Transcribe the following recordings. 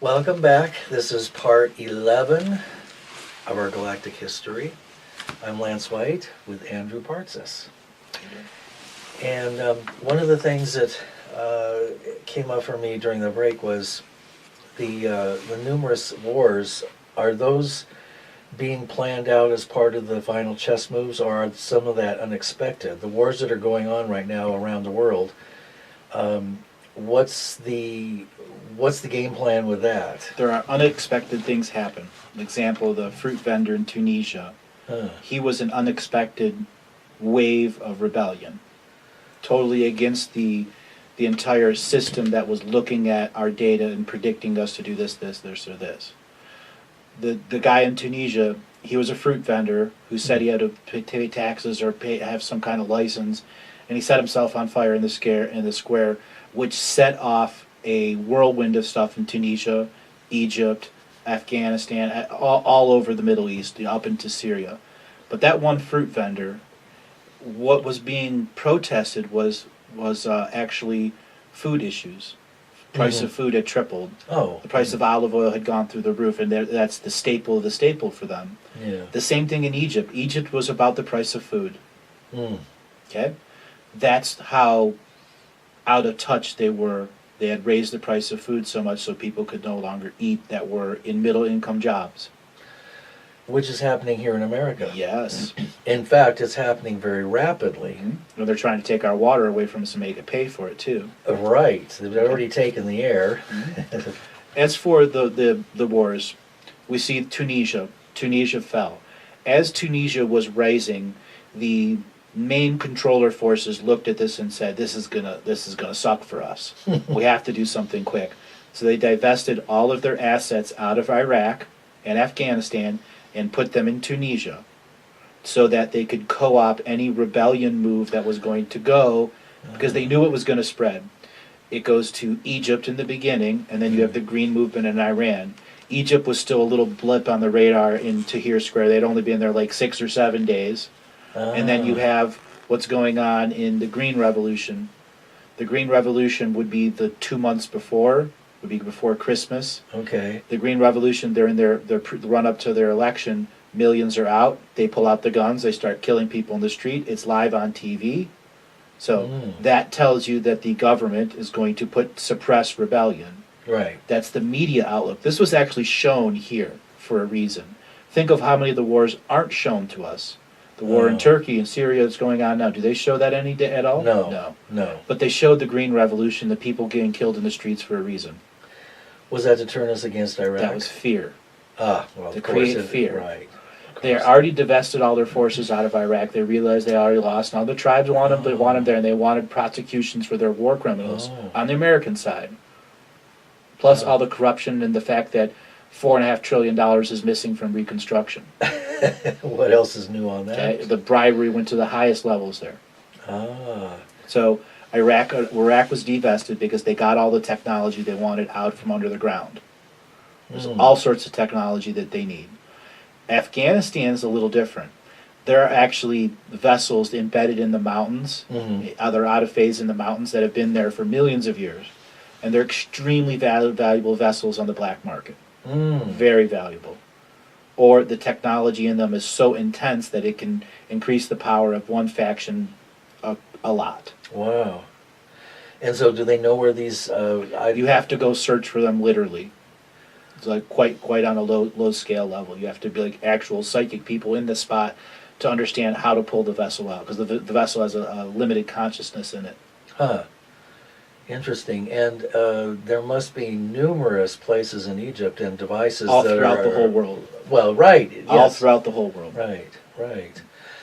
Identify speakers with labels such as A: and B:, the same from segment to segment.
A: Welcome back. This is part 11 of our Galactic history. I'm Lance White with Andrew Partzis. And one of the things that came up for me during the break was the numerous wars. Are those being planned out as part of the final chess moves, or are some of that unexpected? The wars that are going on right now around the world, what's the game plan with that?
B: There are unexpected things happen. An example, the fruit vendor in Tunisia. He was an unexpected wave of rebellion, totally against the entire system that was looking at our data and predicting us to do this, or this. The guy in Tunisia, he was a fruit vendor who said he had to pay taxes or have some kind of license, and he set himself on fire in the square, which set off a whirlwind of stuff in Tunisia, Egypt, Afghanistan, all over the Middle East, up into Syria. But that one fruit vendor, what was being protested was actually food issues. Price of food had tripled.
A: Oh.
B: The price of olive oil had gone through the roof, and that's the staple of the staple for them.
A: Yeah.
B: The same thing in Egypt. Egypt was about the price of food. Okay? That's how out of touch they were. They had raised the price of food so much so people could no longer eat that were in middle-income jobs.
A: Which is happening here in America.
B: Yes.
A: In fact, it's happening very rapidly.
B: Well, they're trying to take our water away from us and make it pay for it, too.
A: Right. They've already taken the air.
B: As for the wars, we see Tunisia. Tunisia fell. As Tunisia was rising, the main controller forces looked at this and said, this is gonna suck for us. We have to do something quick. So they divested all of their assets out of Iraq and Afghanistan and put them in Tunisia so that they could co-op any rebellion move that was going to go, because they knew it was going to spread. It goes to Egypt in the beginning, and then you have the Green Movement in Iran. Egypt was still a little blip on the radar in Tahrir Square. They'd only been there like 6 or 7 days. And then you have what's going on in the Green Revolution. The Green Revolution would be the 2 months before, would be before Christmas.
A: Okay.
B: The Green Revolution, they're in their run up to their election. Millions are out. They pull out the guns. They start killing people in the street. It's live on TV. So that tells you that the government is going to suppress rebellion.
A: Right.
B: That's the media outlook. This was actually shown here for a reason. Think of how many of the wars aren't shown to us. The war in Turkey and Syria that's going on now. Do they show that any day at all?
A: No.
B: But they showed the Green Revolution, the people getting killed in the streets for a reason.
A: Was that to turn us against Iraq?
B: That was fear.
A: Well,
B: to create fear.
A: Right.
B: They already divested all their forces out of Iraq. They realized they already lost. Now the tribes want them. They want them there, and they wanted prosecutions for their war criminals on the American side. Plus all the corruption and the fact that $4.5 trillion is missing from Reconstruction.
A: What else is new on that?
B: Okay? The bribery went to the highest levels there. So Iraq was divested because they got all the technology they wanted out from under the ground. There's all sorts of technology that they need. Afghanistan is a little different. There are actually vessels embedded in the mountains. They're out of phase in the mountains that have been there for millions of years. And they're extremely valuable vessels on the black market. Very valuable. Or the technology in them is so intense that it can increase the power of one faction a lot.
A: Wow. And so do they know where these...
B: you have to go search for them literally. It's like quite on a low scale level. You have to be like actual psychic people in the spot to understand how to pull the vessel out, because the vessel has a limited consciousness in it.
A: Interesting. And there must be numerous places in Egypt and devices
B: all throughout the whole world.
A: Well, right. Yes.
B: All throughout the whole world.
A: Right.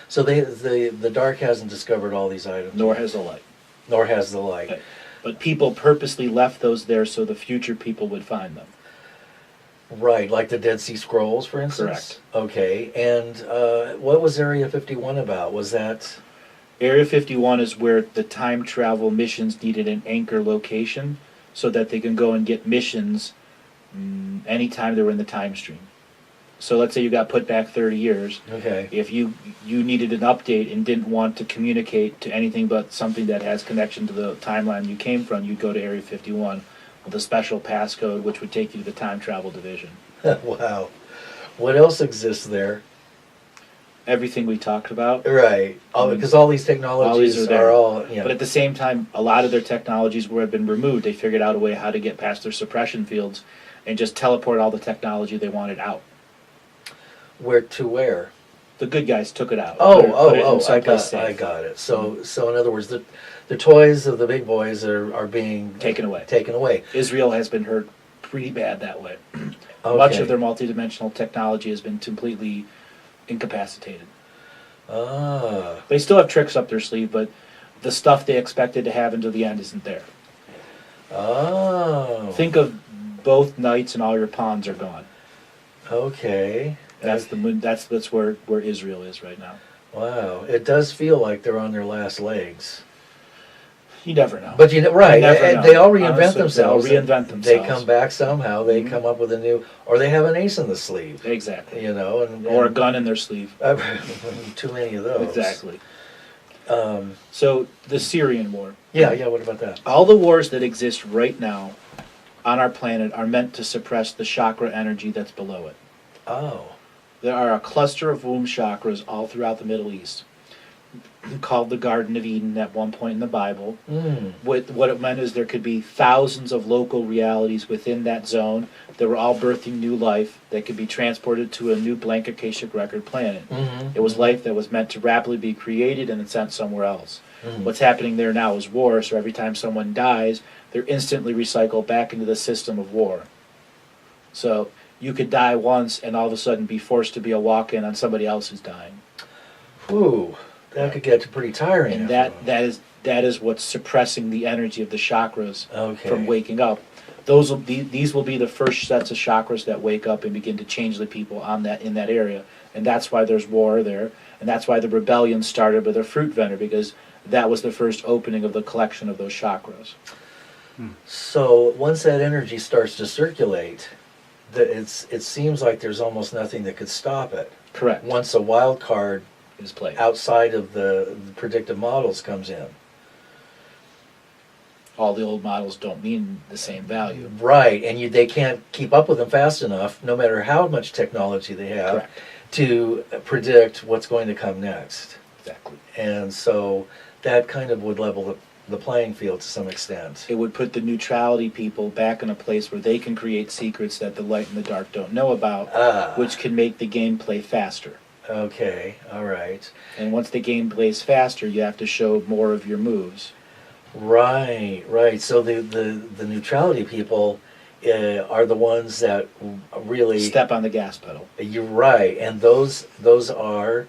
A: So the dark hasn't discovered all these items.
B: Nor has the light.
A: Right.
B: But people purposely left those there so the future people would find them.
A: Right, like the Dead Sea Scrolls, for instance?
B: Correct.
A: Okay, and what was Area 51 about? Was that...
B: Area 51 is where the time travel missions needed an anchor location so that they can go and get missions anytime they were in the time stream. So let's say you got put back 30 years.
A: Okay.
B: If you needed an update and didn't want to communicate to anything but something that has connection to the timeline you came from, you'd go to Area 51. with a special passcode which would take you to the time travel division.
A: Wow. What else exists there?
B: Everything we talked about.
A: Right. Because all these technologies
B: are there.
A: are all, you know.
B: But at the same time, a lot of their technologies have been removed. They figured out a way how to get past their suppression fields and just teleport all the technology they wanted out.
A: Where?
B: The good guys took it out.
A: Oh,
B: Put it in
A: I
B: someplace safe.
A: I got it. So in other words, the toys of the big boys are being
B: Taken away.
A: Taken away.
B: Israel has been hurt pretty bad that way.
A: Okay.
B: Much of their multidimensional technology has been completely incapacitated.
A: Ah.
B: They still have tricks up their sleeve, but the stuff they expected to have until the end isn't there.
A: Oh.
B: Think of both knights and all your pawns are gone.
A: Okay.
B: That's where Israel is right now.
A: Wow. It does feel like they're on their last legs.
B: You never know.
A: But right,
B: You never know.
A: they all reinvent
B: Honestly,
A: themselves.
B: They'll reinvent themselves.
A: They come back somehow. They
B: Mhm.
A: come up with a new, or they have an ace in the sleeve.
B: Exactly.
A: You know,
B: Or a gun in their sleeve.
A: Too many of those.
B: Exactly.
A: Um,
B: So the Syrian war.
A: yeah. What about that?
B: All the wars that exist right now on our planet are meant to suppress the chakra energy that's below it.
A: Oh.
B: There are a cluster of womb chakras all throughout the Middle East, called the Garden of Eden at one point in the Bible.
A: Mm.
B: What it meant is there could be thousands of local realities within that zone that were all birthing new life that could be transported to a new blank Akashic record planet.
A: Mm-hmm.
B: It was life that was meant to rapidly be created and then sent somewhere else.
A: Mm-hmm.
B: What's happening there now is war, so every time someone dies, they're instantly recycled back into the system of war. So you could die once and all of a sudden be forced to be a walk-in on somebody else who's dying.
A: Whew. That could get pretty tiring.
B: And
A: after
B: that is what's suppressing the energy of the chakras
A: Okay.
B: from waking up. These will be the first sets of chakras that wake up and begin to change the people in that area, and that's why there's war there, and that's why the rebellion started with a fruit vendor, because that was the first opening of the collection of those chakras.
A: So once that energy starts to circulate, it seems like there's almost nothing that could stop it.
B: Correct.
A: Once a wild card
B: Is played.
A: outside of the predictive models comes in.
B: All the old models don't mean the same value.
A: Right, and they can't keep up with them fast enough, no matter how much technology they have,
B: Correct.
A: to predict what's going to come next.
B: Exactly.
A: And so that kind of would level the playing field to some extent.
B: It would put the neutrality people back in a place where they can create secrets that the light and the dark don't know about, which can make the gameplay faster.
A: Okay, all right.
B: And once the game plays faster, you have to show more of your moves.
A: Right. So the neutrality people are the ones that really
B: Step on the gas pedal.
A: You're right, and those are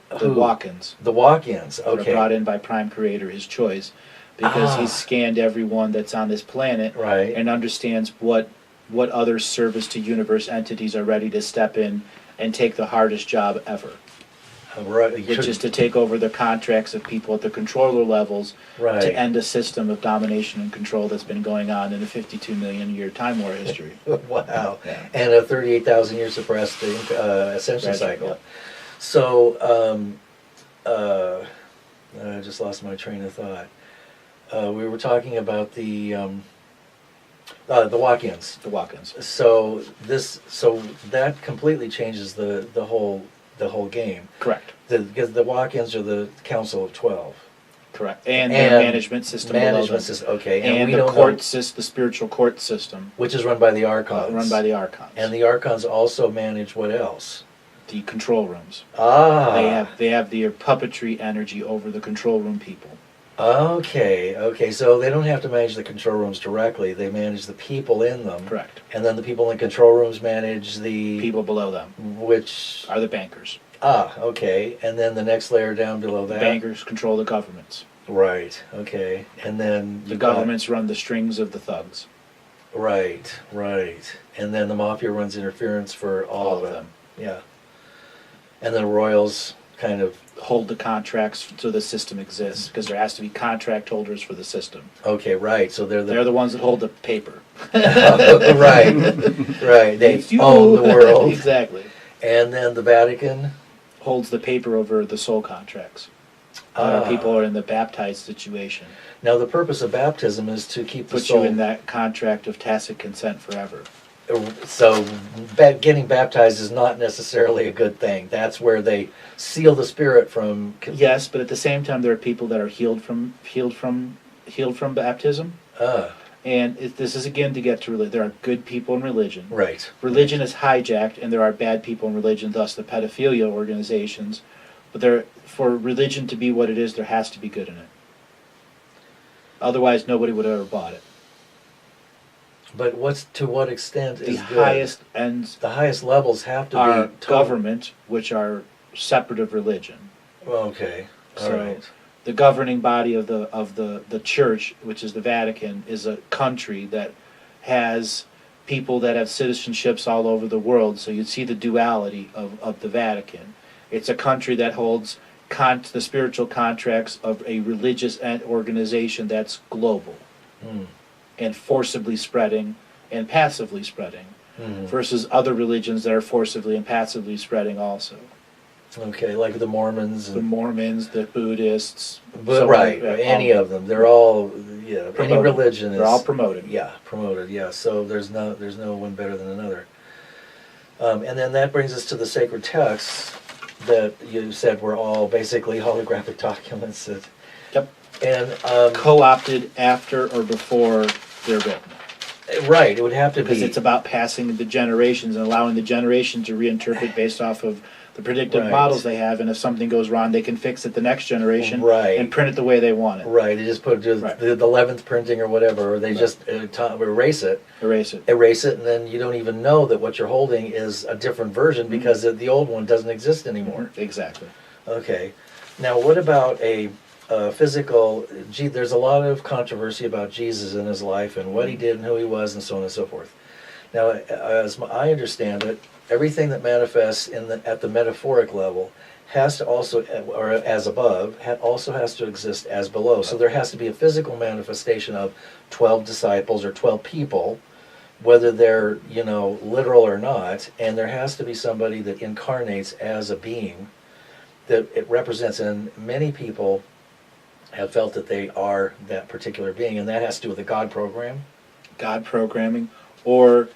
B: The walk-ins.
A: The walk-ins.
B: That are
A: Okay.
B: brought in by Prime Creator, his choice, because he's scanned everyone that's on this planet
A: Right.
B: and understands what other service to universe entities are ready to step in and take the hardest job ever,
A: Right.
B: which is to take over the contracts of people at the controller levels
A: Right.
B: to end a system of domination and control that's been going on in a 52 million year time war history.
A: Wow.
B: Yeah.
A: And a 38,000 year suppressed ascension
B: Right,
A: cycle.
B: yeah.
A: So, I just lost my train of thought. We were talking about the walk-ins.
B: The walk-ins.
A: So that completely changes the whole game.
B: Correct.
A: Because the walk-ins are the Council of 12.
B: Correct. And the
A: And
B: management system below
A: Management
B: them.
A: system. Okay.
B: And
A: we
B: the
A: don't
B: court
A: know,
B: system, the spiritual court system,
A: which is run by the Archons.
B: run by the Archons.
A: And the Archons also manage what else?
B: The control rooms.
A: Ah.
B: They have their puppetry energy over the control room people.
A: Okay. So they don't have to manage the control rooms directly. They manage the people in them.
B: Correct.
A: And then the people in control rooms manage the
B: People below them
A: which
B: are the bankers.
A: okay. And then the next layer down below
B: The
A: that.
B: bankers control the governments.
A: Right. Okay. And then
B: The
A: you've got-
B: governments run the strings of the thugs.
A: Right. And then the mafia runs interference for all of them. Yeah. And the royals kind of
B: Hold the contracts so the system exists, because there has to be contract holders for the system.
A: okay, right. So they're
B: They're the ones that hold the paper.
A: right. They
B: It's you.
A: own the world.
B: Exactly.
A: And then the Vatican.
B: Holds the paper over the soul contracts. People are in the baptized situation.
A: Now, the purpose of baptism is to keep the
B: Put
A: soul...
B: you in that contract of tacit consent forever.
A: So, getting baptized is not necessarily a good thing. That's where they seal the spirit from...
B: Yes, but at the same time, there are people that are healed from baptism. And this is again to get to religion. There are good people in religion.
A: Right.
B: Religion is hijacked, and there are bad people in religion, thus the pedophilia organizations. But for religion to be what it is, there has to be good in it. Otherwise, nobody would have ever bought it.
A: But to what extent is
B: the
A: good?
B: Highest ends?
A: The highest levels have to
B: are
A: be
B: government, which are separate of religion.
A: Okay. All
B: So
A: right.
B: the governing body of the church, which is the Vatican, is a country that has people that have citizenships all over the world. So you'd see the duality of the Vatican. It's a country that holds the spiritual contracts of a religious organization that's global and forcibly spreading and passively spreading versus other religions that are forcibly and passively spreading also.
A: Okay, like the Mormons.
B: The Mormons, the Buddhists.
A: Right, any of them. They're all, yeah,
B: promoted.
A: any religion is...
B: They're all promoted.
A: Yeah, promoted, yeah. So there's no one better than another. And then that brings us to the sacred texts that you said were all basically holographic documents.
B: Yep.
A: And
B: co-opted after or before they're written.
A: Right, it would have to be...
B: Because it's about passing the generations and allowing the generation to reinterpret based off of the predictive models they have, and if something goes wrong, they can fix it the next generation and print it the way they want it.
A: Right, they just put the 11th printing or whatever, or they just erase it.
B: Erase it.
A: Erase it, and then you don't even know that what you're holding is a different version because the old one doesn't exist anymore.
B: Exactly.
A: Okay. Now, what about a physical... There's a lot of controversy about Jesus and his life and what he did and who he was and so on and so forth. Now, as I understand it, everything that manifests at the metaphoric level has to also, or as above, also has to exist as below. So there has to be a physical manifestation of 12 disciples or 12 people, whether they're, literal or not, and there has to be somebody that incarnates as a being that it represents. And many people have felt that they are that particular being, and that has to do with the God program.
B: God programming, or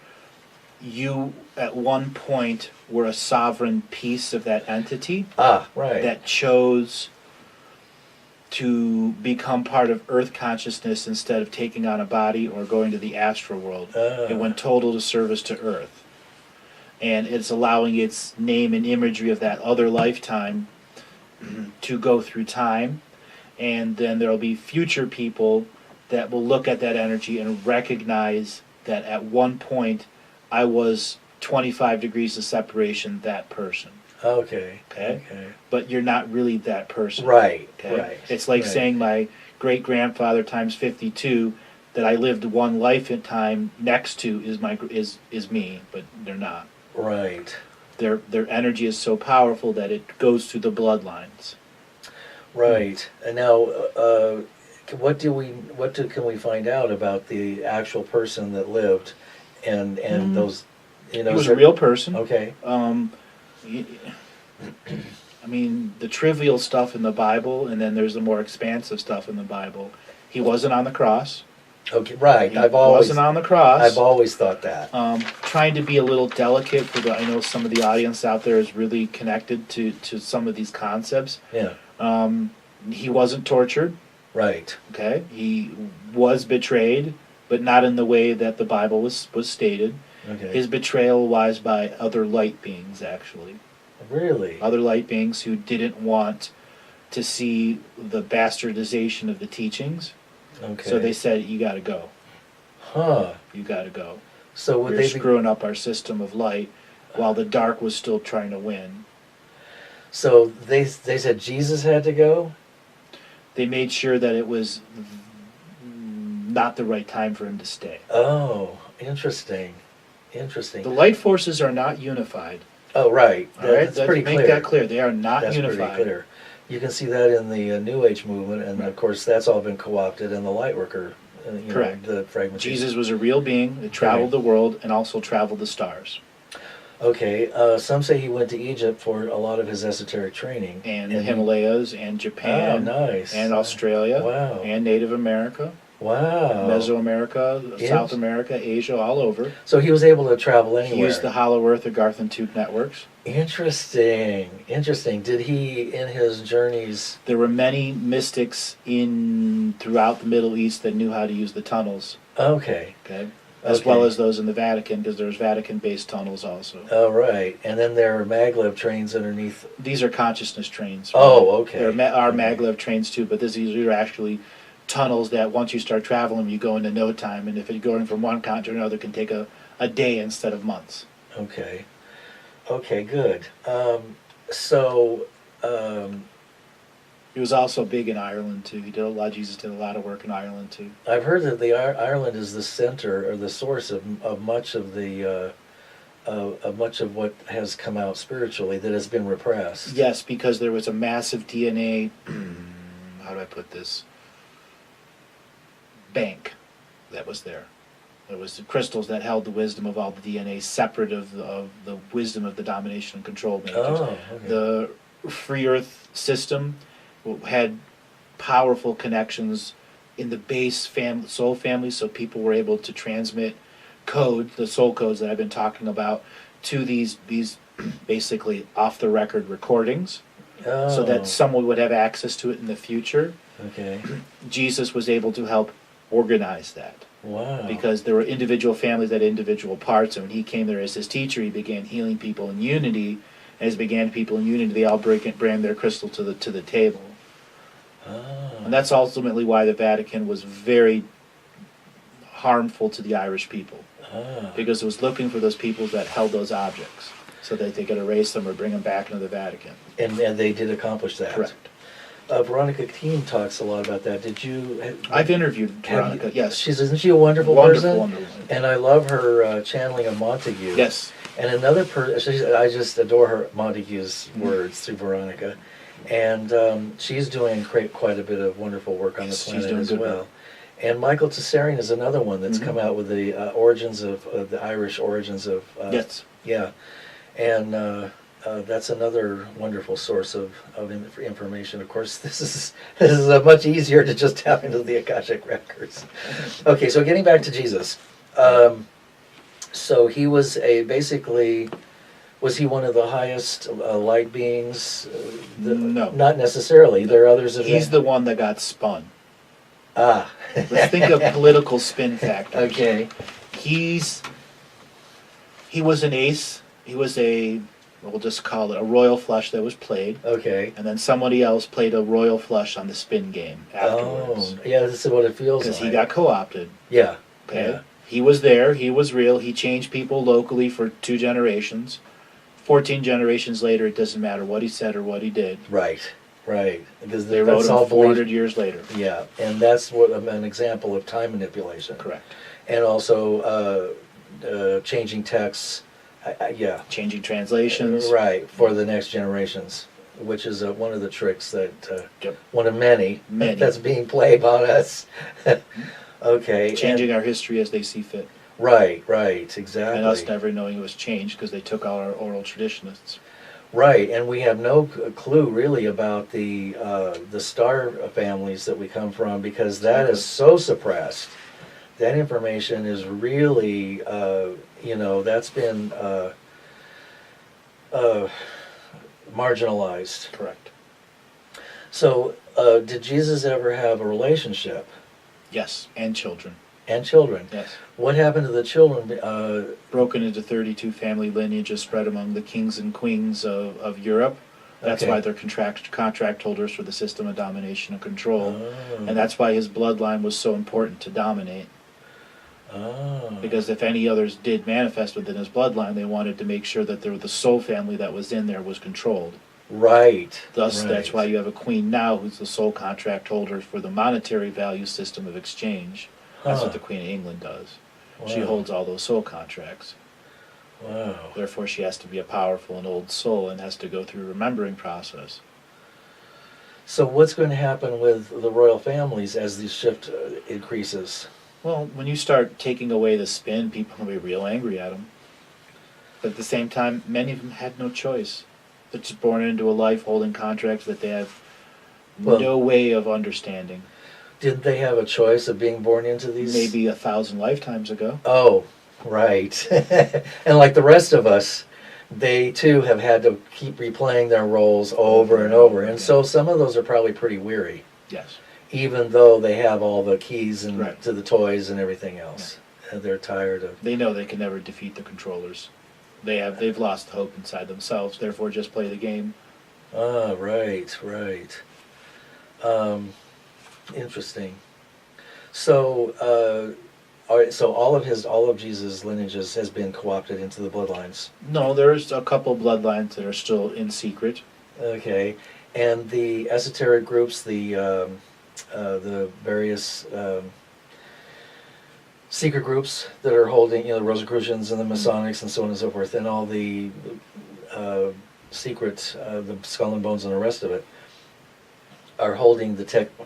B: you at one point were a sovereign piece of that entity that chose to become part of earth consciousness instead of taking on a body or going to the astral world. It went total to service to earth. And it's allowing its name and imagery of that other lifetime to go through time, and then there will be future people that will look at that energy and recognize that at one point I was 25 degrees of separation that person.
A: Okay.
B: But you're not really that person.
A: Right.
B: It's like saying my great-grandfather times 52 that I lived one life in time next to is me, but they're not.
A: Right.
B: Their energy is so powerful that it goes through the bloodlines.
A: Right. And now, what can we find out about the actual person that lived, and those,
B: He was a real person.
A: Okay.
B: I mean, the trivial stuff in the Bible, and then there's the more expansive stuff in the Bible. He wasn't on the cross.
A: Okay. Right.
B: He wasn't on the cross.
A: I've always thought that.
B: Trying to be a little delicate I know some of the audience out there is really connected to some of these concepts.
A: Yeah.
B: He wasn't tortured.
A: Right.
B: Okay. He was betrayed, but not in the way that the Bible was stated.
A: Okay.
B: His betrayal was by other light beings, actually.
A: Really?
B: Other light beings who didn't want to see the bastardization of the teachings.
A: Okay.
B: So they said, you got to go.
A: Huh.
B: You got to go.
A: So would
B: You're
A: they
B: screwing up our system of light while the dark was still trying to win.
A: So they said Jesus had to go?
B: They made sure that it was not the right time for him to stay.
A: Oh, interesting.
B: The light forces are not unified.
A: Oh, right.
B: All right?
A: That's pretty clear.
B: Make that clear. They are not
A: That's
B: unified.
A: pretty clear. You can see that in the New Age movement, and of course that's all been co-opted in the Lightworker.
B: Correct.
A: The fragmentation.
B: Jesus was a real being that traveled the world and also traveled the stars.
A: Okay, some say he went to Egypt for a lot of his esoteric training.
B: And the Himalayas, and Japan,
A: Oh, nice.
B: and Australia,
A: Wow.
B: and Native America,
A: Wow.
B: Mesoamerica,
A: Yes.
B: South America, Asia, all over.
A: So he was able to travel anywhere.
B: He used the Hollow Earth or Garth and Tube networks.
A: Interesting. Interesting. Did he, in his journeys...
B: There were many mystics throughout the Middle East that knew how to use the tunnels.
A: Okay.
B: Okay. As well as those in the Vatican, because there's Vatican-based tunnels also.
A: Oh, right. And then there are maglev trains underneath.
B: These are consciousness trains.
A: Oh, okay.
B: There are maglev trains too, but these are actually tunnels that once you start traveling, you go into no time. And if you're going from one continent to another, it can take a day instead of months.
A: Okay. Okay, good. So...
B: He was also big in Ireland too. Jesus did a lot of work in Ireland too.
A: I've heard that Ireland is the center or the source of much of the of much of what has come out spiritually that has been repressed.
B: Yes, because there was a massive DNA. How do I put this? Bank that was there. There was the crystals that held the wisdom of all the DNA, separate of the wisdom of the domination and control makers.
A: Oh, okay.
B: The free Earth system had powerful connections in the base soul family, so people were able to transmit the soul codes that I've been talking about, to these basically off the record recordings, so that someone would have access to it in the future.
A: Okay.
B: Jesus was able to help organize that.
A: Wow.
B: Because there were individual families that had individual parts, and when he came there as his teacher, he began healing people in unity. As began people in unity, they all bring their crystal to the table. And that's ultimately why the Vatican was very harmful to the Irish people. Because it was looking for those people that held those objects so that they could erase them or bring them back into the Vatican.
A: And they did accomplish that.
B: Correct.
A: Veronica Keene talks a lot about that. Did you...
B: I've interviewed Veronica, yes.
A: Isn't she a wonderful person?
B: Wonderful.
A: And I love her channeling of Montague.
B: Yes.
A: And another person, I just adore her Montague's words through Veronica. And she's doing quite a bit of wonderful work on the planet as well. Work. And Michael Tessarian is another one that's come out with the origins of the Irish origins of...
B: yes.
A: Yeah. And that's another wonderful source of information. Of course, this is much easier to just tap into the Akashic records. Okay, so getting back to Jesus. So he was was he one of the highest light beings?
B: No.
A: Not necessarily. There are others.
B: He's the one that got spun.
A: Ah.
B: Let's think of political spin factors.
A: Okay.
B: He was an ace. He was we'll just call it a royal flush that was played.
A: Okay.
B: And then somebody else played a royal flush on the spin game afterwards.
A: Oh, yeah, this is what it feels like.
B: Because he got co-opted.
A: Yeah.
B: Okay.
A: Yeah.
B: He was there. He was real. He changed people locally for 2 generations. 14 generations later, it doesn't matter what he said or what he did.
A: Right. Because
B: they wrote him 400 years later.
A: Yeah, and that's an example of time manipulation.
B: Correct.
A: And also changing texts. Yeah.
B: Changing translations.
A: Right, for the next generations, which is one of the tricks that, one of many that's being played on us. Okay.
B: Changing our history as they see fit.
A: Right, exactly.
B: And us never knowing it was changed because they took all our oral traditionists.
A: Right, and we have no clue really about the star families that we come from, because that is so suppressed. That information is really, that's been marginalized.
B: Correct.
A: So, did Jesus ever have a relationship?
B: Yes, and children.
A: And children.
B: Yes.
A: What happened to the children?
B: Broken into 32 family lineages spread among the kings and queens of Europe. That's why they're contract holders for the system of domination and control. Oh. And that's why his bloodline was so important to dominate. Oh. Because if any others did manifest within his bloodline, they wanted to make sure that the soul family that was in there was controlled.
A: Right.
B: Thus, that's why you have a queen now who's the sole contract holder for the monetary value system of exchange. That's what the Queen of England does. Wow. She holds all those soul contracts.
A: Wow.
B: Therefore, she has to be a powerful and old soul and has to go through a remembering process.
A: So what's going to happen with the royal families as the shift increases?
B: Well, when you start taking away the spin, people will be real angry at them. But at the same time, many of them had no choice. They're just born into a life holding contracts that they have no way of understanding.
A: Did they have a choice of being born into these?
B: Maybe 1,000 lifetimes ago.
A: Oh, right. And like the rest of us, they too have had to keep replaying their roles over and over. And so some of those are probably pretty weary.
B: Yes.
A: Even though they have all the keys and
B: Right.
A: to the toys and everything else. Yeah. And they're tired of...
B: They know they can never defeat the controllers. They've lost hope inside themselves, therefore just play the game.
A: Ah, right. Interesting. So, all right, so all of Jesus' lineages has been co-opted into the bloodlines.
B: No, there's a couple bloodlines that are still in secret.
A: Okay, and the esoteric groups, the various secret groups that are holding, the Rosicrucians and the Masonics and so on and so forth, and all the secret, the Skull and Bones and the rest of it, are holding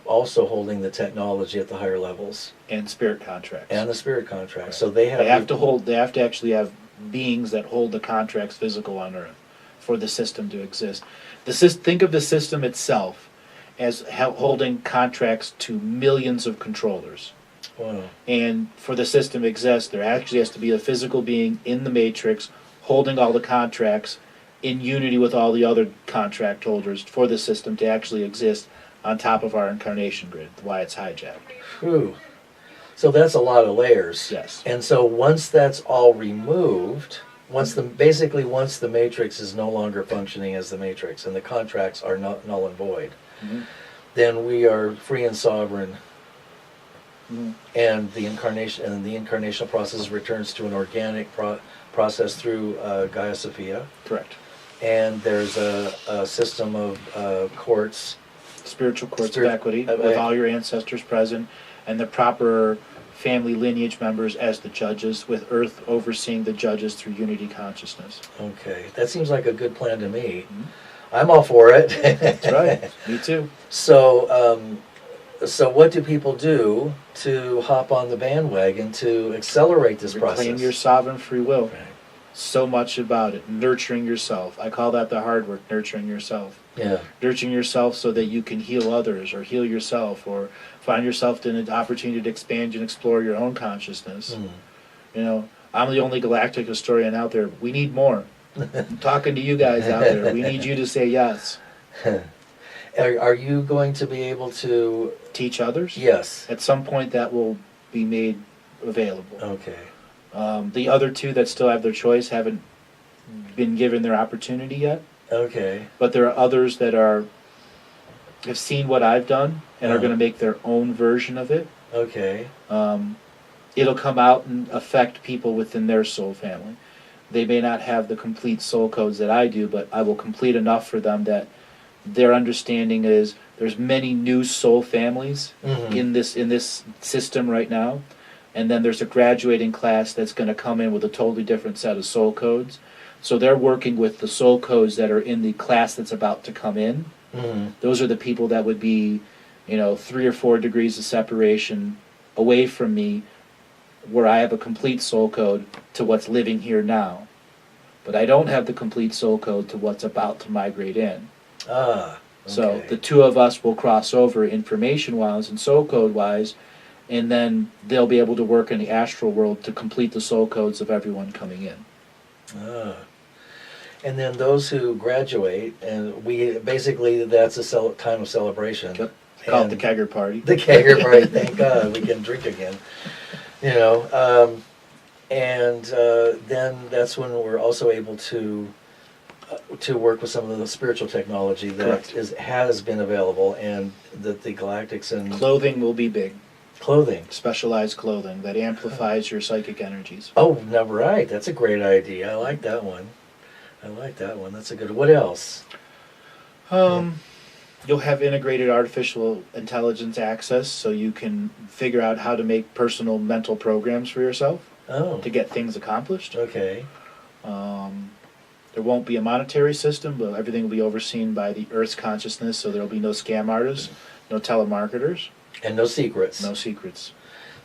A: also holding the technology at the higher levels.
B: And spirit contracts.
A: And the spirit contracts.
B: Right.
A: So they have
B: They have to actually have beings that hold the contracts physical on Earth for the system to exist. Think of the system itself as holding contracts to millions of controllers.
A: Wow.
B: And for the system to exist, there actually has to be a physical being in the matrix holding all the contracts in unity with all the other contract holders for the system to actually exist on top of our incarnation grid, why it's hijacked.
A: Whew. So that's a lot of layers.
B: Yes.
A: And so once that's all removed, once the matrix is no longer functioning as the matrix and the contracts are null and void, then we are free and sovereign. And the incarnational process returns to an organic process through Gaia Sophia.
B: Correct.
A: And there's a system of courts.
B: Spiritual courts of equity with all your ancestors present and the proper family lineage members as the judges, with Earth overseeing the judges through unity consciousness.
A: Okay, that seems like a good plan to me. I'm all for it.
B: That's right. Me too.
A: So, so what do people do to hop on the bandwagon to accelerate this process?
B: Reclaim your sovereign free will.
A: Right.
B: So much about it. Nurturing yourself. I call that the hard work, nurturing yourself.
A: Yeah.
B: Nurturing yourself so that you can heal others or heal yourself or find yourself in an opportunity to expand and explore your own consciousness. I'm the only galactic historian out there. We need more. I'm talking to you guys out there. We need you to say yes.
A: Are you going to be able to
B: teach others?
A: Yes.
B: At some point that will be made available.
A: Okay.
B: The other two that still have their choice haven't been given their opportunity yet.
A: Okay.
B: But there are others that have seen what I've done and are going to make their own version of it.
A: Okay.
B: It'll come out and affect people within their soul family. They may not have the complete soul codes that I do, but I will complete enough for them that their understanding is there's many new soul families in this system right now, and then there's a graduating class that's going to come in with a totally different set of soul codes. So they're working with the soul codes that are in the class that's about to come in. Those are the people that would be, 3 or 4 degrees of separation away from me, where I have a complete soul code to what's living here now. But I don't have the complete soul code to what's about to migrate in.
A: Ah. Okay.
B: So the two of us will cross over information-wise and soul code-wise, and then they'll be able to work in the astral world to complete the soul codes of everyone coming in.
A: Ah. And then those who graduate, and that's a time of celebration.
B: Yep. Call it the kegger party.
A: The kegger party, thank God, we can drink again. Then that's when we're also able to work with some of the spiritual technology that has been available, and that the Galactics and...
B: Clothing will be big.
A: Clothing.
B: Specialized clothing that amplifies your psychic energies.
A: Oh, no, right. That's a great idea. I like that one. That's a good... What else?
B: You'll have integrated artificial intelligence access, so you can figure out how to make personal mental programs for yourself to get things accomplished.
A: Okay.
B: There won't be a monetary system, but everything will be overseen by the Earth's consciousness, so there will be no scam artists, no telemarketers.
A: And no secrets.
B: No secrets.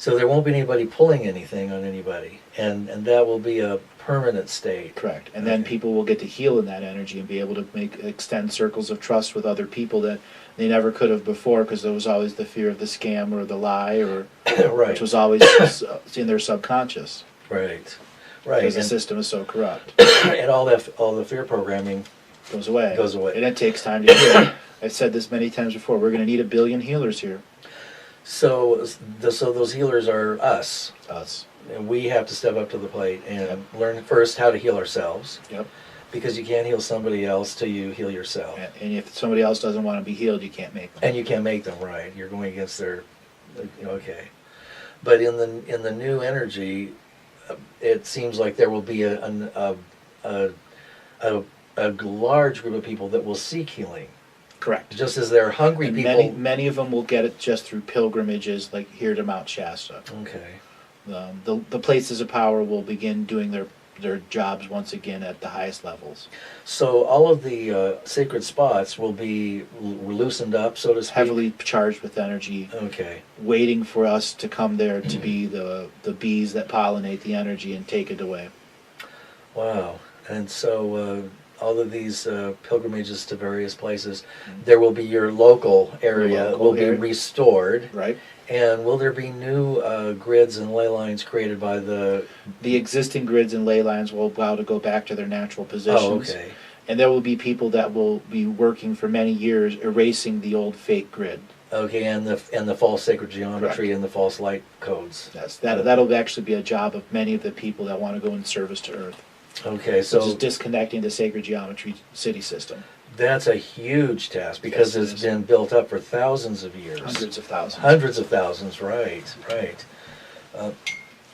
A: So there won't be anybody pulling anything on anybody, and that will be a permanent state.
B: Correct. And then
A: Okay.
B: people will get to heal in that energy and be able to extend circles of trust with other people that they never could have before, because there was always the fear of the scam or the lie, or
A: Right.
B: which was always in their subconscious,
A: Right. Right.
B: because the
A: And,
B: system is so corrupt.
A: and all the fear programming.
B: Goes away.
A: Goes away.
B: And it takes time to heal. I've said this many times before. We're going to need 1 billion healers here.
A: So those healers are us.
B: Us.
A: And we have to step up to the plate and learn first how to heal ourselves,
B: Yep.
A: because you can't heal somebody else till you heal yourself.
B: And if somebody else doesn't want to be healed, you can't make them.
A: And you can't make them right. You're going against their, okay. But in the new energy, it seems like there will be a large group of people that will seek healing.
B: Correct.
A: Just as there are hungry
B: And
A: people.
B: many of them will get it just through pilgrimages, like here to Mount Shasta.
A: Okay.
B: The places of power will begin doing their jobs once again at the highest levels.
A: So all of the sacred spots will be loosened up, so to speak.
B: Heavily charged with energy,
A: Okay.
B: waiting for us to come there to be the bees that pollinate the energy and take it away.
A: Wow. And so all of these pilgrimages to various places, there will be your local area
B: Local
A: will be
B: area.
A: restored.
B: Right?
A: And will there be new grids and ley lines created by the...
B: The existing grids and ley lines will allow to go back to their natural positions.
A: Oh, okay.
B: And there will be people that will be working for many years erasing the old fake grid.
A: Okay, and the false sacred geometry
B: Correct.
A: and the false light codes.
B: That'll actually be a job of many of the people that want to go in service to Earth.
A: Okay,
B: So
A: so
B: just disconnecting the sacred geometry city system.
A: that's a huge task, because
B: Yes, it
A: it's
B: is.
A: been built up for thousands of years.
B: Hundreds of thousands.
A: Hundreds of thousands, right, right.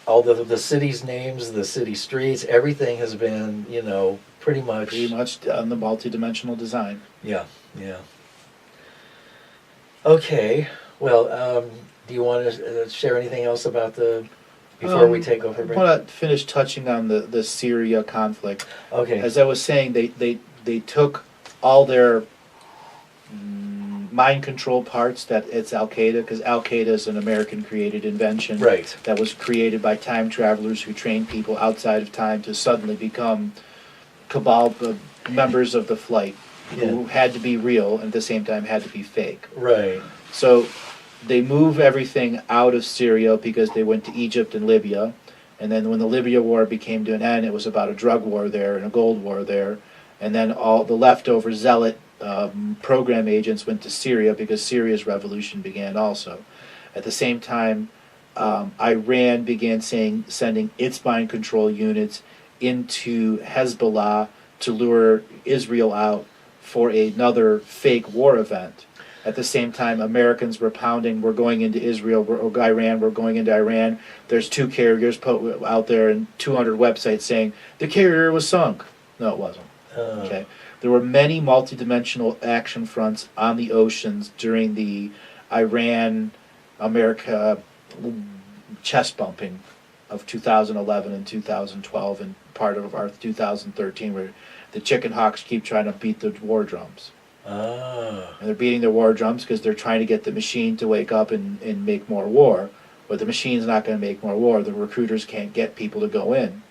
A: All the city's names, the city streets, everything has been, pretty much...
B: Pretty much on the multi-dimensional design.
A: Yeah, yeah. Okay, well, do you want to share anything else about before we take over?
B: I
A: Brent?
B: want to finish touching on the Syria conflict.
A: Okay,
B: As I was saying, they took all their mind control parts that it's Al-Qaeda, because Al-Qaeda is an American-created invention.
A: right,
B: That was created by time travelers who trained people outside of time to suddenly become cabal members of the flight, who had to be real and at the same time had to be fake.
A: right,
B: So they move everything out of Syria because they went to Egypt and Libya. And then when the Libya war became to an end, it was about a drug war there and a gold war there. And then all the leftover zealot program agents went to Syria because Syria's revolution began also. At the same time, Iran began sending its mind control units into Hezbollah to lure Israel out for another fake war event. At the same time, Americans were pounding, we're going into Israel, or Iran, we're going into Iran. There's 2 carriers out there and 200 websites saying, the carrier was sunk. No, it wasn't. Okay. There were many multidimensional action fronts on the oceans during the Iran-America chest bumping of 2011 and 2012 and part of our 2013, where the chicken hawks keep trying to beat the war drums.
A: Ah,
B: And they're beating their war drums because they're trying to get the machine to wake up and make more war. But the machine's not going to make more war. The recruiters can't get people to go in.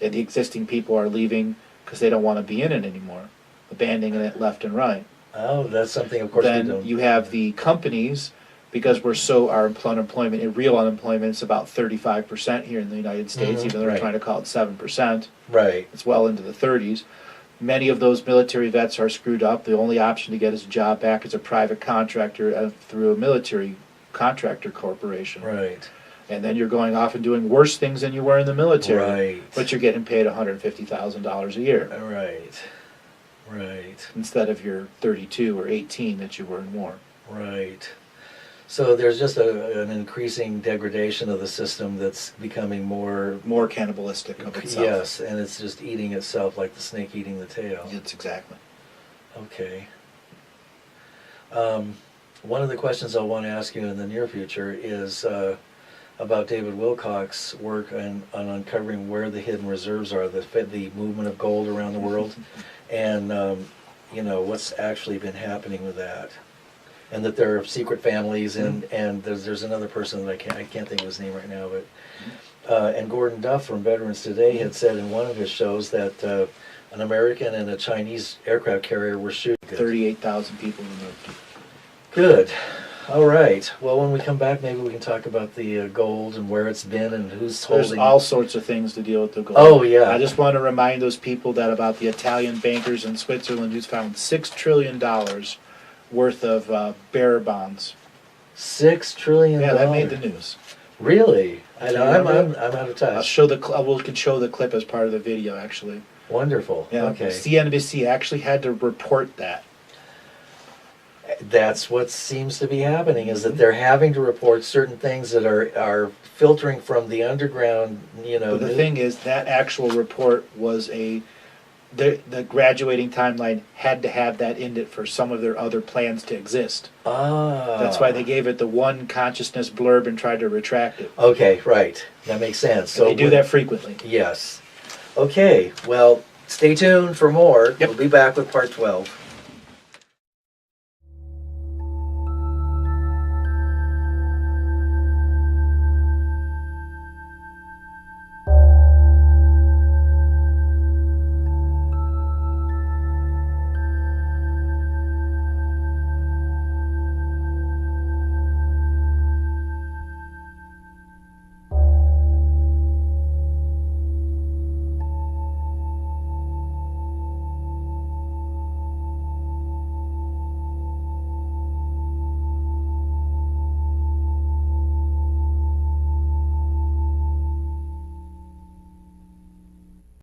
B: And the existing people are leaving because they don't want to be in it anymore, abandoning it left and right.
A: oh, that's something, of course, we
B: Then
A: don't...
B: you have the companies, because our unemployment, in real unemployment, it's about 35% here in the United States,
A: Mhm,
B: even though they're
A: right.
B: trying to call it 7%.
A: Right,
B: It's well into the 30s. Many of those military vets are screwed up. The only option to get his job back is a private contractor through a military contractor corporation.
A: right,
B: And then you're going off and doing worse things than you were in the military.
A: right.
B: But you're getting paid $150,000 a year
A: Right, right,
B: instead of your 32 or 18 that you were in war.
A: right. So there's just an increasing degradation of the system that's becoming more...
B: More cannibalistic of itself.
A: Yes, and it's just eating itself like the snake eating the tail.
B: It's exactly.
A: Okay. One of the questions I'll want to ask you in the near future is about David Wilcock's work on uncovering where the hidden reserves are, the movement of gold around the world, and what's actually been happening with that. and that there are secret families, and there's another person that I can't think of his name right now, but and Gordon Duff from Veterans Today had said in one of his shows that an American and a Chinese aircraft carrier were shooting.
B: 38,000 people removed.
A: Good. All right. Well, when we come back, maybe we can talk about the gold and where it's been and who's
B: There's
A: holding.
B: all sorts of things to deal with the gold.
A: Oh, yeah.
B: I just want to remind those people that about the Italian bankers in Switzerland who's found $6 trillion worth of bearer bonds.
A: $6 trillion.
B: Yeah, that made the news.
A: Really? I know. I'm
B: remember?
A: out of touch.
B: I'll show the we could show the clip as part of the video actually.
A: Wonderful.
B: Yeah.
A: Okay.
B: CNBC actually had to report that.
A: That's what seems to be happening, is that they're having to report certain things that are filtering from the underground,
B: But the thing is, that actual report was the graduating timeline had to have that in it for some of their other plans to exist. That's why they gave it the one consciousness blurb and tried to retract it.
A: Okay, right. That makes sense.
B: So they do that frequently.
A: Yes. Okay, well, stay tuned for more.
B: Yep.
A: We'll be back with part 12.